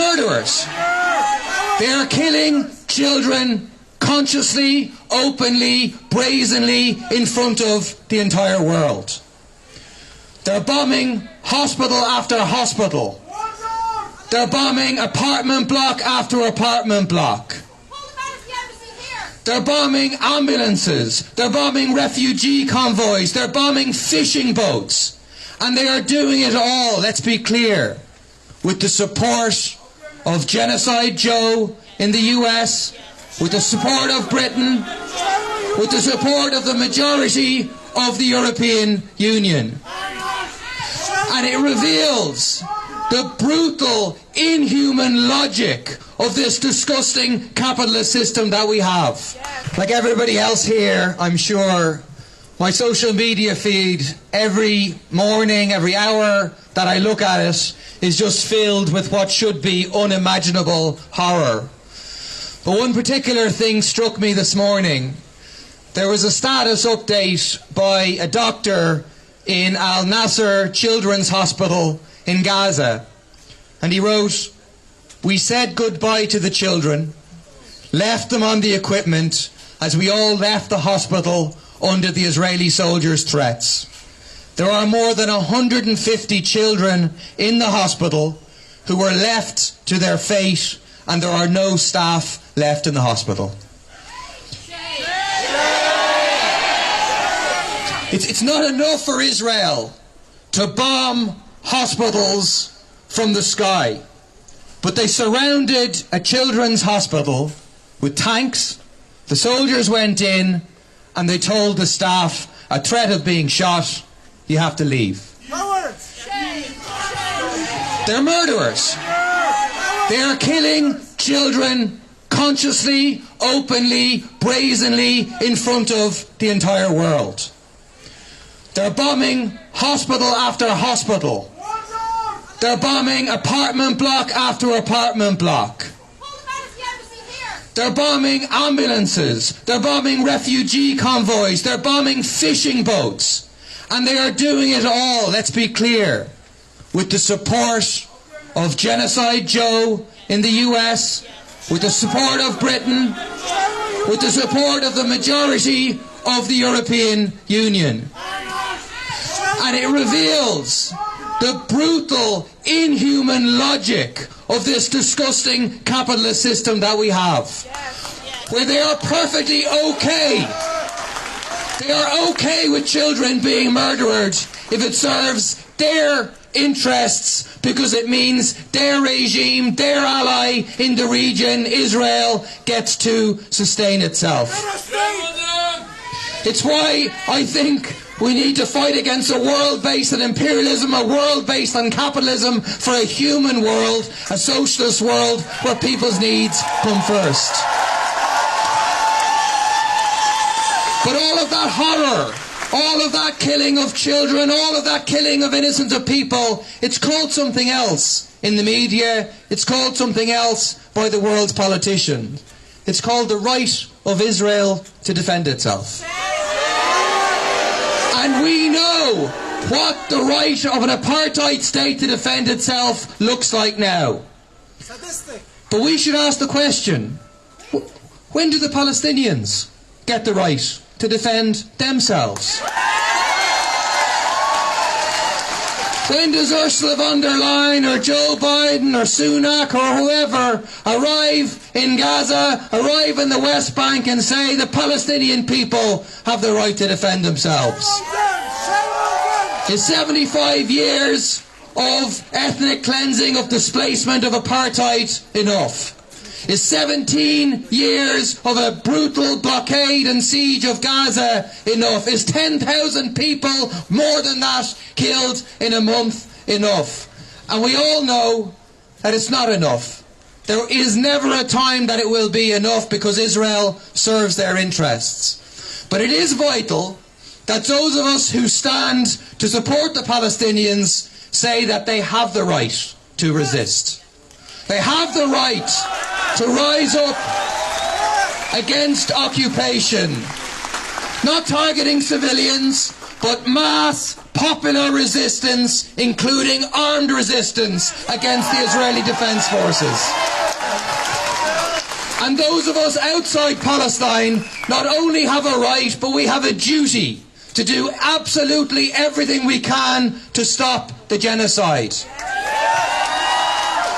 murderers. They are killing children consciously, openly, brazenly in front of the entire world. They're bombing hospital after hospital. They're bombing apartment block after apartment block. They're bombing ambulances. They're bombing refugee convoys. They're bombing fishing boats. And they are doing it all, let's be clear, with the support of Genocide Joe in the US, with the support of Britain, with the support of the majority of the European Union. And it reveals the brutal, inhuman logic of this disgusting capitalist system that we have. Like everybody else here, I'm sure, my social media feed every morning, every hour that I look at it is just filled with what should be unimaginable horror. But one particular thing struck me this morning. There was a status update by a doctor in Al Nasser Children's Hospital in Gaza. And he wrote, "We said goodbye to the children, left them on the equipment as we all left the hospital under the Israeli soldiers' threats. There are more than 150 children in the hospital who were left to their fate, and there are no staff left in the hospital." It's not enough for Israel to bomb hospitals from the sky, but they surrounded a children's hospital with tanks. The soldiers went in and they told the staff, at threat of being shot, you have to leave. They're murderers. They are killing children consciously, openly, brazenly in front of the entire world. They're bombing hospital after hospital. They're bombing apartment block after apartment block. They're bombing ambulances. They're bombing refugee convoys. They're bombing fishing boats. And they are doing it all, let's be clear, with the support of Genocide Joe in the US, with the support of Britain, with the support of the majority of the European Union. And it reveals the brutal, inhuman logic of this disgusting capitalist system that we have, where they are perfectly okay. They are okay with children being murdered if it serves their interests, because it means their regime, their ally in the region, Israel, gets to sustain itself. It's why I think we need to fight against a world based on imperialism, a world based on capitalism, for a human world, a socialist world where people's needs come first. But all of that horror, all of that killing of children, all of that killing of innocent people, it's called something else in the media, it's called something else by the world's politicians. It's called the right of Israel to defend itself. And we know what the right of an apartheid state to defend itself looks like now. But we should ask the question, when do the Palestinians get the right to defend themselves? When does Ursula von der Leyen or Joe Biden or Sunak or whoever arrive in Gaza, arrive in the West Bank and say the Palestinian people have the right to defend themselves? Is 75 years of ethnic cleansing, of displacement, of apartheid enough? Is 17 years of a brutal blockade and siege of Gaza enough? Is 10,000 people, more than that, killed in a month enough? And we all know that it's not enough. There is never a time that it will be enough, because Israel serves their interests. But it is vital that those of us who stand to support the Palestinians say that they have the right to resist. They have the right to rise up against occupation, not targeting civilians, but mass popular resistance, including armed resistance against the Israeli Defense Forces. And those of us outside Palestine not only have a right, but we have a duty to do absolutely everything we can to stop the genocide.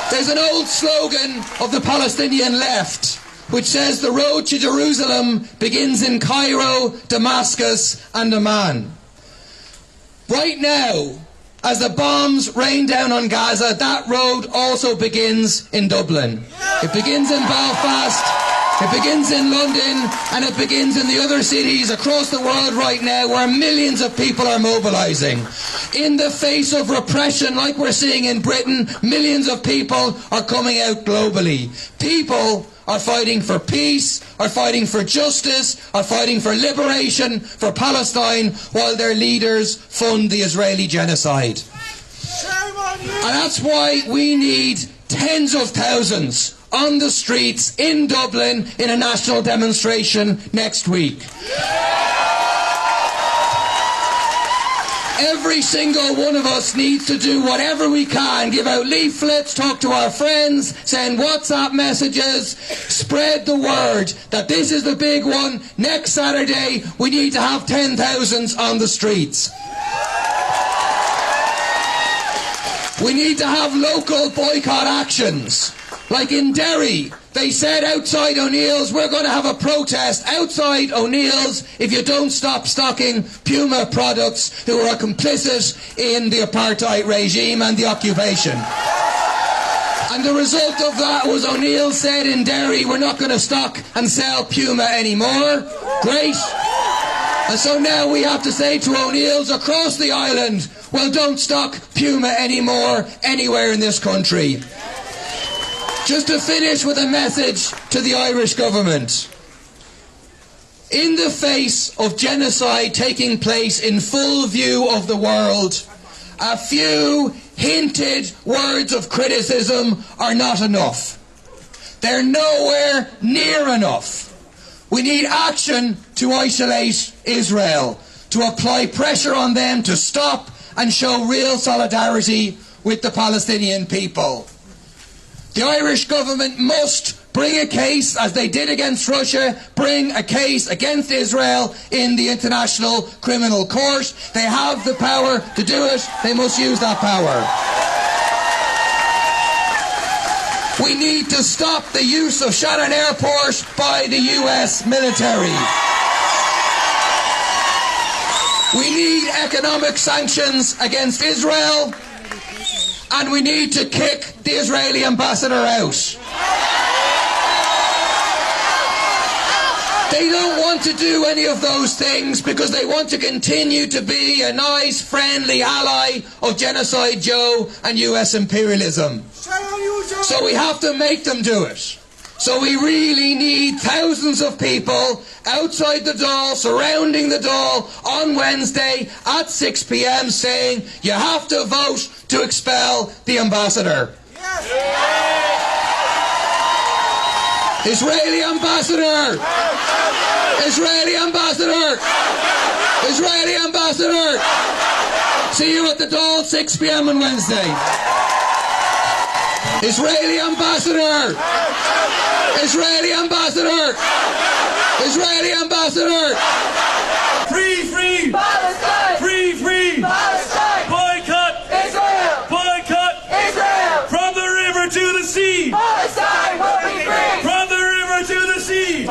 There's an old slogan of the Palestinian left which says the road to Jerusalem begins in Cairo, Damascus and Amman. Right now, as the bombs rain down on Gaza, that road also begins in Dublin. It begins in Belfast, it begins in London, and it begins in the other cities across the world right now where millions of people are mobilising. In the face of repression like we're seeing in Britain, millions of people are coming out globally. People are fighting for peace, are fighting for justice, are fighting for liberation for Palestine while their leaders fund the Israeli genocide. And that's why we need tens of thousands on the streets in Dublin in a national demonstration next week. Every single one of us needs to do whatever we can, give out leaflets, talk to our friends, send WhatsApp messages, spread the word that this is the big one. Next Saturday we need to have 10,000 on the streets. We need to have local boycott actions. Like in Derry, they said outside O'Neill's, we're going to have a protest outside O'Neill's if you don't stop stocking Puma products who are complicit in the apartheid regime and the occupation. And the result of that was O'Neill said in Derry, we're not going to stock and sell Puma anymore. Great. And so now we have to say to O'Neill's across the island, well, don't stock Puma anymore anywhere in this country. Just to finish with a message to the Irish government. In the face of genocide taking place in full view of the world, a few hinted words of criticism are not enough. They're nowhere near enough. We need action to isolate Israel, to apply pressure on them to stop and show real solidarity with the Palestinian people. The Irish government must bring a case, as they did against Russia, bring a case against Israel in the International Criminal Court. They have the power to do it. They must use that power. We need to stop the use of Shannon Airport by the US military. We need economic sanctions against Israel. And we need to kick the Israeli ambassador out. They don't want to do any of those things because they want to continue to be a nice, friendly ally of Genocide Joe and US imperialism. So we have to make them do it. So we really need thousands of people outside the Dáil, surrounding the Dáil on Wednesday at 6 p.m. saying you have to vote to expel the ambassador. Yes. Israeli ambassador! Israeli ambassador! Israeli ambassador! See you at the Dáil 6 p.m. on Wednesday. Israeli ambassador! Israeli ambassador! Israeli ambassador! Free, free! Palestine! Free, free! Palestine! Boycott! Israel! Boycott! Israel! From the river to the sea! Palestine will be free! From the river to the sea!